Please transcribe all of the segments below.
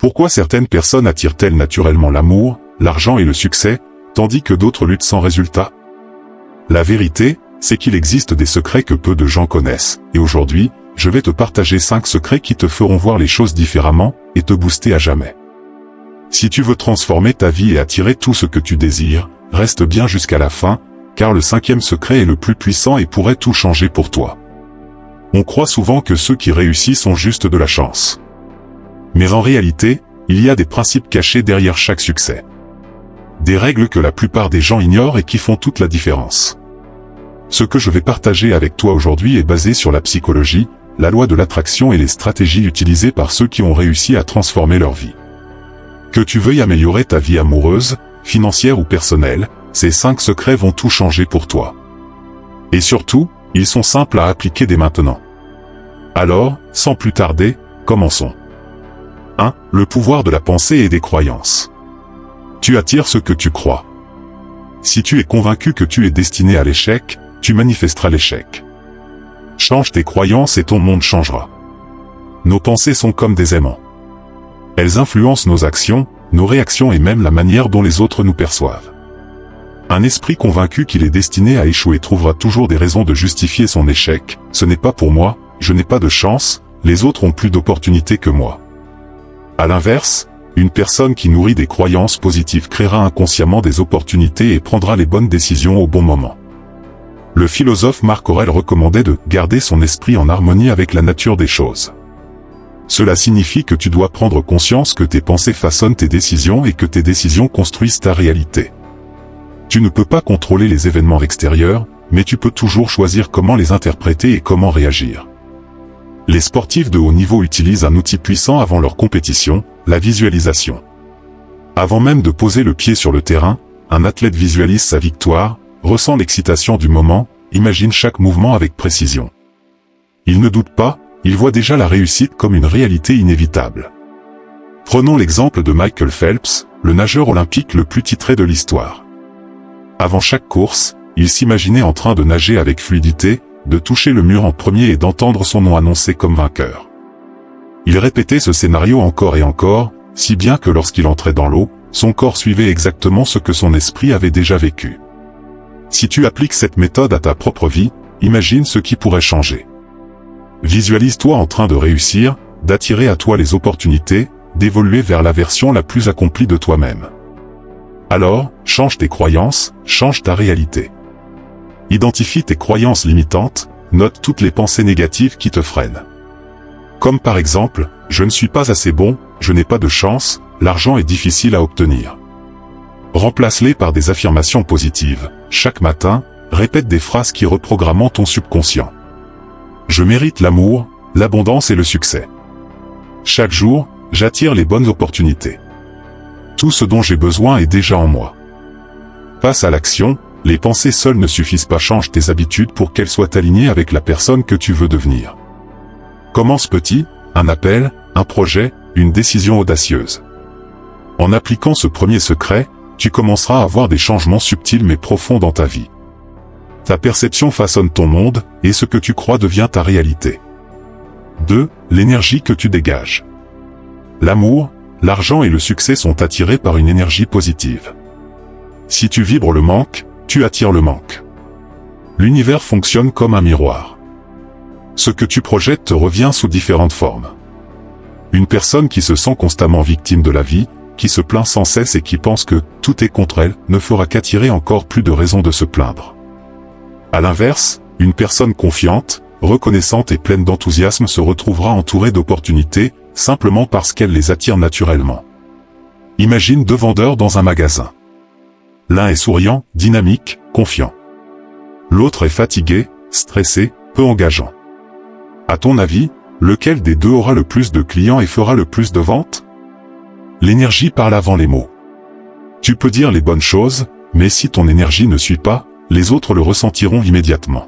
Pourquoi certaines personnes attirent-elles naturellement l'amour, l'argent et le succès, tandis que d'autres luttent sans résultat? La vérité, c'est qu'il existe des secrets que peu de gens connaissent, et aujourd'hui, je vais te partager 5 secrets qui te feront voir les choses différemment, et te booster à jamais. Si tu veux transformer ta vie et attirer tout ce que tu désires, reste bien jusqu'à la fin, car le 5e secret est le plus puissant et pourrait tout changer pour toi. On croit souvent que ceux qui réussissent ont juste de la chance. Mais en réalité, il y a des principes cachés derrière chaque succès. Des règles que la plupart des gens ignorent et qui font toute la différence. Ce que je vais partager avec toi aujourd'hui est basé sur la psychologie, la loi de l'attraction et les stratégies utilisées par ceux qui ont réussi à transformer leur vie. Que tu veuilles améliorer ta vie amoureuse, financière ou personnelle, ces 5 secrets vont tout changer pour toi. Et surtout, ils sont simples à appliquer dès maintenant. Alors, sans plus tarder, commençons. 1. Le pouvoir de la pensée et des croyances. Tu attires ce que tu crois. Si tu es convaincu que tu es destiné à l'échec, tu manifesteras l'échec. Change tes croyances et ton monde changera. Nos pensées sont comme des aimants. Elles influencent nos actions, nos réactions et même la manière dont les autres nous perçoivent. Un esprit convaincu qu'il est destiné à échouer trouvera toujours des raisons de justifier son échec. Ce n'est pas pour moi, je n'ai pas de chance, les autres ont plus d'opportunités que moi. À l'inverse, une personne qui nourrit des croyances positives créera inconsciemment des opportunités et prendra les bonnes décisions au bon moment. Le philosophe Marc Aurèle recommandait de garder son esprit en harmonie avec la nature des choses. Cela signifie que tu dois prendre conscience que tes pensées façonnent tes décisions et que tes décisions construisent ta réalité. Tu ne peux pas contrôler les événements extérieurs, mais tu peux toujours choisir comment les interpréter et comment réagir. Les sportifs de haut niveau utilisent un outil puissant avant leur compétition, la visualisation. Avant même de poser le pied sur le terrain, un athlète visualise sa victoire, ressent l'excitation du moment, imagine chaque mouvement avec précision. Il ne doute pas, il voit déjà la réussite comme une réalité inévitable. Prenons l'exemple de Michael Phelps, le nageur olympique le plus titré de l'histoire. Avant chaque course, il s'imaginait en train de nager avec fluidité, de toucher le mur en premier et d'entendre son nom annoncé comme vainqueur. Il répétait ce scénario encore et encore, si bien que lorsqu'il entrait dans l'eau, son corps suivait exactement ce que son esprit avait déjà vécu. Si tu appliques cette méthode à ta propre vie, imagine ce qui pourrait changer. Visualise-toi en train de réussir, d'attirer à toi les opportunités, d'évoluer vers la version la plus accomplie de toi-même. Alors, change tes croyances, change ta réalité. Identifie tes croyances limitantes, note toutes les pensées négatives qui te freinent. Comme par exemple, je ne suis pas assez bon, je n'ai pas de chance, l'argent est difficile à obtenir. Remplace-les par des affirmations positives. Chaque matin, répète des phrases qui reprogramment ton subconscient. Je mérite l'amour, l'abondance et le succès. Chaque jour, j'attire les bonnes opportunités. Tout ce dont j'ai besoin est déjà en moi. Passe à l'action. Les pensées seules ne suffisent pas, change tes habitudes pour qu'elles soient alignées avec la personne que tu veux devenir. Commence petit, un appel, un projet, une décision audacieuse. En appliquant ce premier secret, tu commenceras à voir des changements subtils mais profonds dans ta vie. Ta perception façonne ton monde, et ce que tu crois devient ta réalité. 2. L'énergie que tu dégages. L'amour, l'argent et le succès sont attirés par une énergie positive. Si tu vibres le manque, tu attires le manque. L'univers fonctionne comme un miroir. Ce que tu projettes te revient sous différentes formes. Une personne qui se sent constamment victime de la vie, qui se plaint sans cesse et qui pense que tout est contre elle, ne fera qu'attirer encore plus de raisons de se plaindre. À l'inverse, une personne confiante, reconnaissante et pleine d'enthousiasme se retrouvera entourée d'opportunités, simplement parce qu'elle les attire naturellement. Imagine 2 vendeurs dans un magasin. L'un est souriant, dynamique, confiant. L'autre est fatigué, stressé, peu engageant. À ton avis, lequel des deux aura le plus de clients et fera le plus de ventes? L'énergie parle avant les mots. Tu peux dire les bonnes choses, mais si ton énergie ne suit pas, les autres le ressentiront immédiatement.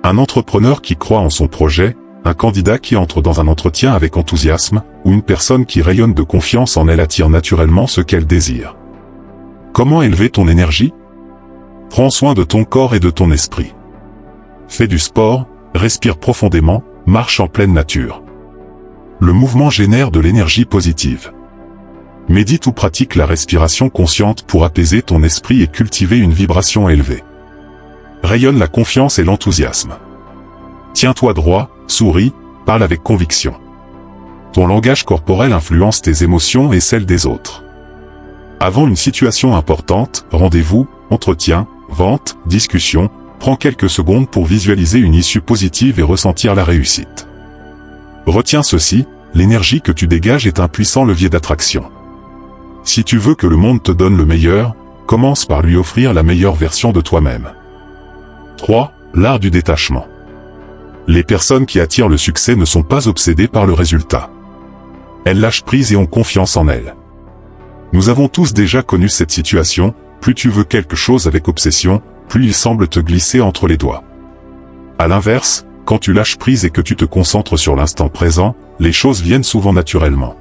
Un entrepreneur qui croit en son projet, un candidat qui entre dans un entretien avec enthousiasme, ou une personne qui rayonne de confiance en elle attire naturellement ce qu'elle désire. Comment élever ton énergie? Prends soin de ton corps et de ton esprit. Fais du sport, respire profondément, marche en pleine nature. Le mouvement génère de l'énergie positive. Médite ou pratique la respiration consciente pour apaiser ton esprit et cultiver une vibration élevée. Rayonne la confiance et l'enthousiasme. Tiens-toi droit, souris, parle avec conviction. Ton langage corporel influence tes émotions et celles des autres. Avant une situation importante, rendez-vous, entretien, vente, discussion, prends quelques secondes pour visualiser une issue positive et ressentir la réussite. Retiens ceci, l'énergie que tu dégages est un puissant levier d'attraction. Si tu veux que le monde te donne le meilleur, commence par lui offrir la meilleure version de toi-même. 3. L'art du détachement. Les personnes qui attirent le succès ne sont pas obsédées par le résultat. Elles lâchent prise et ont confiance en elles. Nous avons tous déjà connu cette situation, plus tu veux quelque chose avec obsession, plus il semble te glisser entre les doigts. À l'inverse, quand tu lâches prise et que tu te concentres sur l'instant présent, les choses viennent souvent naturellement.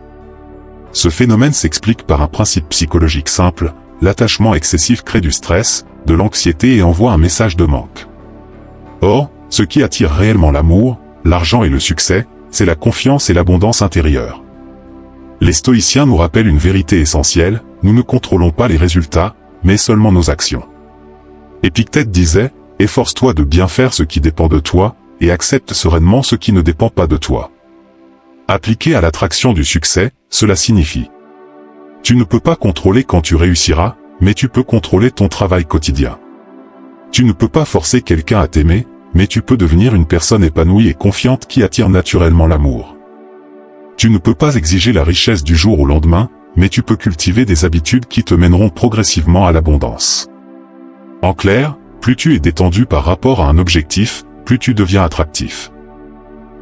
Ce phénomène s'explique par un principe psychologique simple, l'attachement excessif crée du stress, de l'anxiété et envoie un message de manque. Or, ce qui attire réellement l'amour, l'argent et le succès, c'est la confiance et l'abondance intérieure. Les stoïciens nous rappellent une vérité essentielle, nous ne contrôlons pas les résultats, mais seulement nos actions. Épictète disait, efforce-toi de bien faire ce qui dépend de toi, et accepte sereinement ce qui ne dépend pas de toi. Appliqué à l'attraction du succès, cela signifie: tu ne peux pas contrôler quand tu réussiras, mais tu peux contrôler ton travail quotidien. Tu ne peux pas forcer quelqu'un à t'aimer, mais tu peux devenir une personne épanouie et confiante qui attire naturellement l'amour. Tu ne peux pas exiger la richesse du jour au lendemain, mais tu peux cultiver des habitudes qui te mèneront progressivement à l'abondance. En clair, plus tu es détendu par rapport à un objectif, plus tu deviens attractif.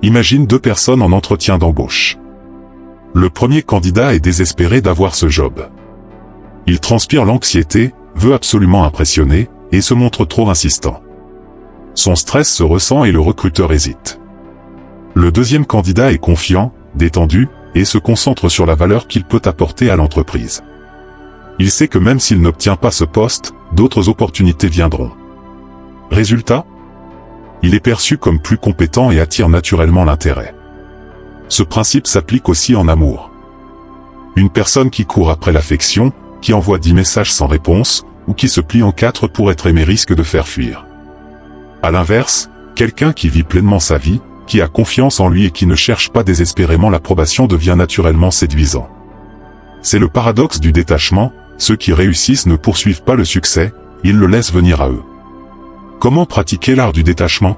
Imagine deux personnes en entretien d'embauche. Le premier candidat est désespéré d'avoir ce job. Il transpire l'anxiété, veut absolument impressionner, et se montre trop insistant. Son stress se ressent et le recruteur hésite. Le deuxième candidat est confiant, détendu, et se concentre sur la valeur qu'il peut apporter à l'entreprise. Il sait que même s'il n'obtient pas ce poste, d'autres opportunités viendront. Résultat ? Il est perçu comme plus compétent et attire naturellement l'intérêt. Ce principe s'applique aussi en amour. Une personne qui court après l'affection, qui envoie 10 messages sans réponse, ou qui se plie en 4 pour être aimé risque de faire fuir. À l'inverse, quelqu'un qui vit pleinement sa vie, qui a confiance en lui et qui ne cherche pas désespérément l'approbation devient naturellement séduisant. C'est le paradoxe du détachement, ceux qui réussissent ne poursuivent pas le succès, ils le laissent venir à eux. Comment pratiquer l'art du détachement ?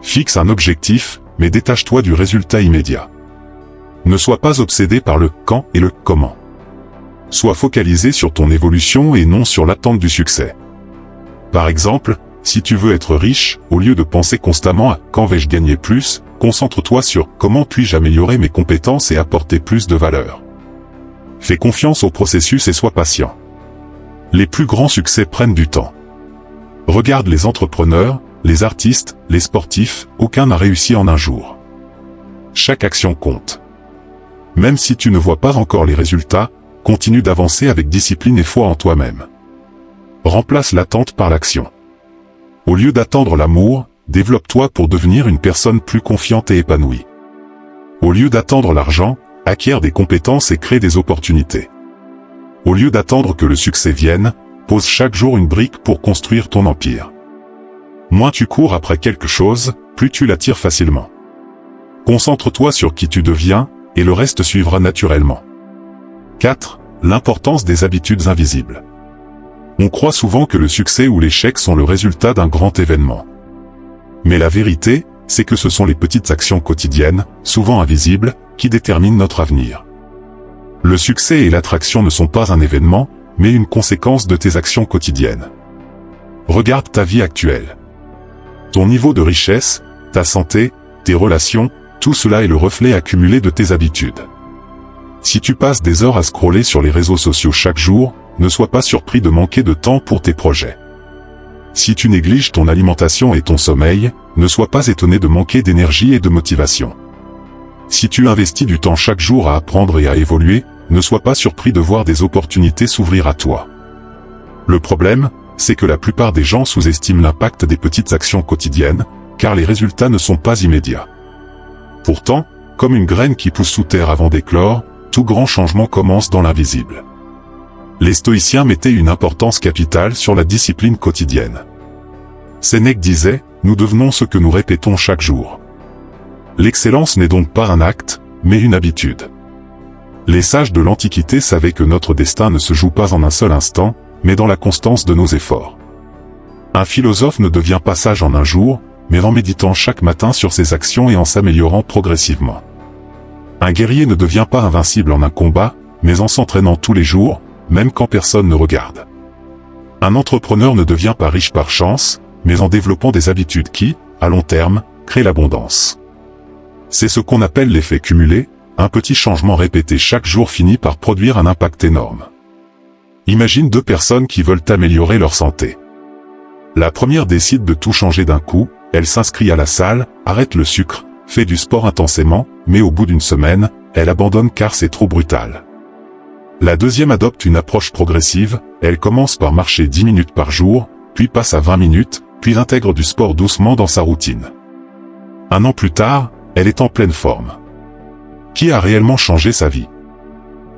Fixe un objectif, mais détache-toi du résultat immédiat. Ne sois pas obsédé par le quand et le comment. Sois focalisé sur ton évolution et non sur l'attente du succès. Par exemple, si tu veux être riche, au lieu de penser constamment à « quand vais-je gagner plus ?», concentre-toi sur « comment puis-je améliorer mes compétences et apporter plus de valeur ?» Fais confiance au processus et sois patient. Les plus grands succès prennent du temps. Regarde les entrepreneurs, les artistes, les sportifs, aucun n'a réussi en un jour. Chaque action compte. Même si tu ne vois pas encore les résultats, continue d'avancer avec discipline et foi en toi-même. Remplace l'attente par l'action. Au lieu d'attendre l'amour, développe-toi pour devenir une personne plus confiante et épanouie. Au lieu d'attendre l'argent, acquiert des compétences et crée des opportunités. Au lieu d'attendre que le succès vienne, pose chaque jour une brique pour construire ton empire. Moins tu cours après quelque chose, plus tu l'attires facilement. Concentre-toi sur qui tu deviens, et le reste suivra naturellement. 4. L'importance des habitudes invisibles. On croit souvent que le succès ou l'échec sont le résultat d'un grand événement. Mais la vérité, c'est que ce sont les petites actions quotidiennes, souvent invisibles, qui déterminent notre avenir. Le succès et l'attraction ne sont pas un événement, mais une conséquence de tes actions quotidiennes. Regarde ta vie actuelle. Ton niveau de richesse, ta santé, tes relations, tout cela est le reflet accumulé de tes habitudes. Si tu passes des heures à scroller sur les réseaux sociaux chaque jour, ne sois pas surpris de manquer de temps pour tes projets. Si tu négliges ton alimentation et ton sommeil, ne sois pas étonné de manquer d'énergie et de motivation. Si tu investis du temps chaque jour à apprendre et à évoluer, ne sois pas surpris de voir des opportunités s'ouvrir à toi. Le problème, c'est que la plupart des gens sous-estiment l'impact des petites actions quotidiennes, car les résultats ne sont pas immédiats. Pourtant, Comme une graine qui pousse sous terre avant d'éclore, tout grand changement commence dans l'invisible. Les stoïciens mettaient une importance capitale sur la discipline quotidienne. Sénèque disait, nous devenons ce que nous répétons chaque jour. L'excellence n'est donc pas un acte, mais une habitude. Les sages de l'Antiquité savaient que notre destin ne se joue pas en un seul instant, mais dans la constance de nos efforts. Un philosophe ne devient pas sage en un jour, mais en méditant chaque matin sur ses actions et en s'améliorant progressivement. Un guerrier ne devient pas invincible en un combat, mais en s'entraînant tous les jours, même quand personne ne regarde. Un entrepreneur ne devient pas riche par chance, mais en développant des habitudes qui, à long terme, créent l'abondance. C'est ce qu'on appelle l'effet cumulé, un petit changement répété chaque jour finit par produire un impact énorme. Imagine deux personnes qui veulent améliorer leur santé. La première décide de tout changer d'un coup, elle s'inscrit à la salle, arrête le sucre, fait du sport intensément, mais au bout d'une semaine, elle abandonne car c'est trop brutal. La deuxième adopte une approche progressive, elle commence par marcher 10 minutes par jour, puis passe à 20 minutes, puis intègre du sport doucement dans sa routine. Un an plus tard, elle est en pleine forme. Qui a réellement changé sa vie?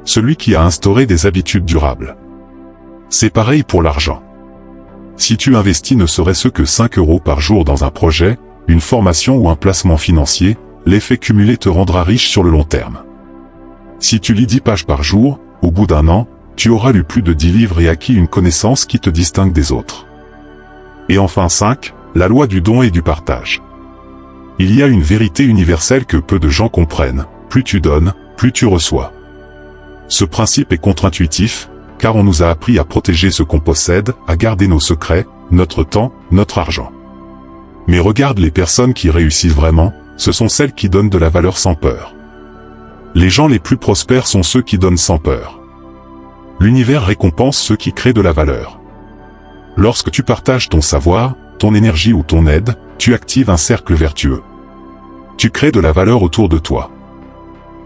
Celui qui a instauré des habitudes durables. C'est pareil pour l'argent. Si tu investis ne serait-ce que 5 € par jour dans un projet, une formation ou un placement financier, l'effet cumulé te rendra riche sur le long terme. Si tu lis 10 pages par jour, au bout d'un an, tu auras lu plus de 10 livres et acquis une connaissance qui te distingue des autres. Et enfin 5, la loi du don et du partage. Il y a une vérité universelle que peu de gens comprennent, plus tu donnes, plus tu reçois. Ce principe est contre-intuitif, car on nous a appris à protéger ce qu'on possède, à garder nos secrets, notre temps, notre argent. Mais regarde les personnes qui réussissent vraiment, ce sont celles qui donnent de la valeur sans peur. Les gens les plus prospères sont ceux qui donnent sans peur. L'univers récompense ceux qui créent de la valeur. Lorsque tu partages ton savoir, ton énergie ou ton aide, tu actives un cercle vertueux. Tu crées de la valeur autour de toi.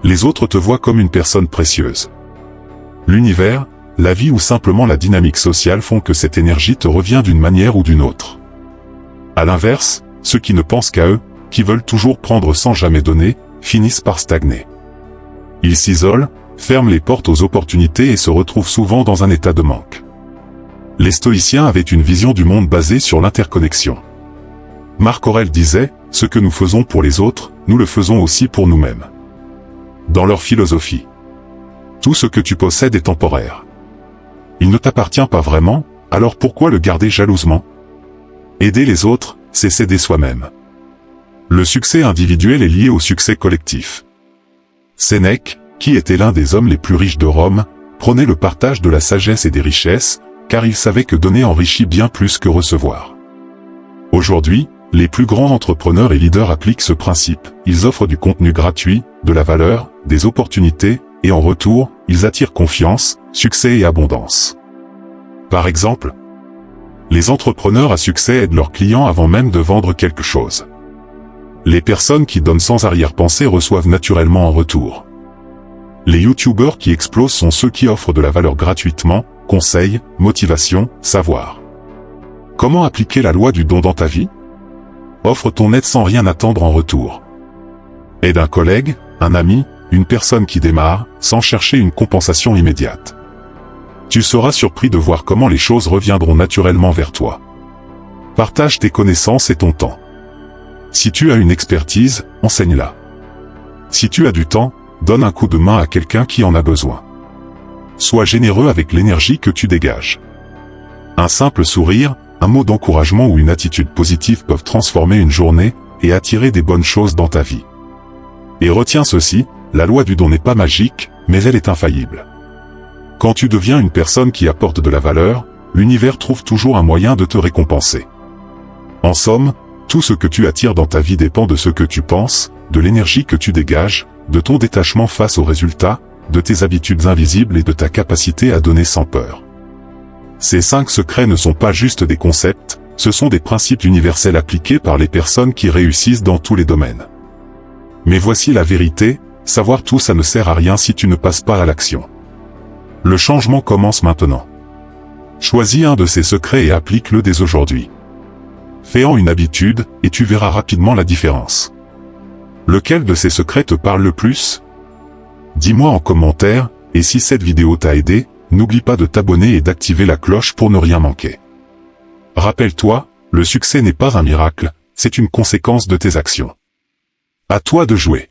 Les autres te voient comme une personne précieuse. L'univers, la vie ou simplement la dynamique sociale font que cette énergie te revient d'une manière ou d'une autre. À l'inverse, ceux qui ne pensent qu'à eux, qui veulent toujours prendre sans jamais donner, finissent par stagner. Ils s'isolent, ferment les portes aux opportunités et se retrouvent souvent dans un état de manque. Les stoïciens avaient une vision du monde basée sur l'interconnexion. Marc Aurèle disait, « Ce que nous faisons pour les autres, nous le faisons aussi pour nous-mêmes. » Dans leur philosophie, tout ce que tu possèdes est temporaire. Il ne t'appartient pas vraiment, alors pourquoi le garder jalousement? Aider les autres, c'est s'aider soi-même. Le succès individuel est lié au succès collectif. Sénèque, qui était l'un des hommes les plus riches de Rome, prônait le partage de la sagesse et des richesses, car il savait que donner enrichit bien plus que recevoir. Aujourd'hui, les plus grands entrepreneurs et leaders appliquent ce principe, ils offrent du contenu gratuit, de la valeur, des opportunités, et en retour, ils attirent confiance, succès et abondance. Par exemple, les entrepreneurs à succès aident leurs clients avant même de vendre quelque chose. Les personnes qui donnent sans arrière-pensée reçoivent naturellement en retour. Les youtubeurs qui explosent sont ceux qui offrent de la valeur gratuitement, conseils, motivation, savoir. Comment appliquer la loi du don dans ta vie? Offre ton aide sans rien attendre en retour. Aide un collègue, un ami, une personne qui démarre, sans chercher une compensation immédiate. Tu seras surpris de voir comment les choses reviendront naturellement vers toi. Partage tes connaissances et ton temps. Si tu as une expertise, enseigne-la. Si tu as du temps, donne un coup de main à quelqu'un qui en a besoin. Sois généreux avec l'énergie que tu dégages. Un simple sourire, un mot d'encouragement ou une attitude positive peuvent transformer une journée et attirer des bonnes choses dans ta vie. Et retiens ceci, la loi du don n'est pas magique, mais elle est infaillible. Quand tu deviens une personne qui apporte de la valeur, l'univers trouve toujours un moyen de te récompenser. En somme, tout ce que tu attires dans ta vie dépend de ce que tu penses, de l'énergie que tu dégages, de ton détachement face aux résultats, de tes habitudes invisibles et de ta capacité à donner sans peur. Ces 5 secrets ne sont pas juste des concepts, ce sont des principes universels appliqués par les personnes qui réussissent dans tous les domaines. Mais voici la vérité, savoir tout ça ne sert à rien si tu ne passes pas à l'action. Le changement commence maintenant. Choisis un de ces secrets et applique-le dès aujourd'hui. Fais-en une habitude, et tu verras rapidement la différence. Lequel de ces secrets te parle le plus? Dis-moi en commentaire, et si cette vidéo t'a aidé, n'oublie pas de t'abonner et d'activer la cloche pour ne rien manquer. Rappelle-toi, le succès n'est pas un miracle, c'est une conséquence de tes actions. À toi de jouer.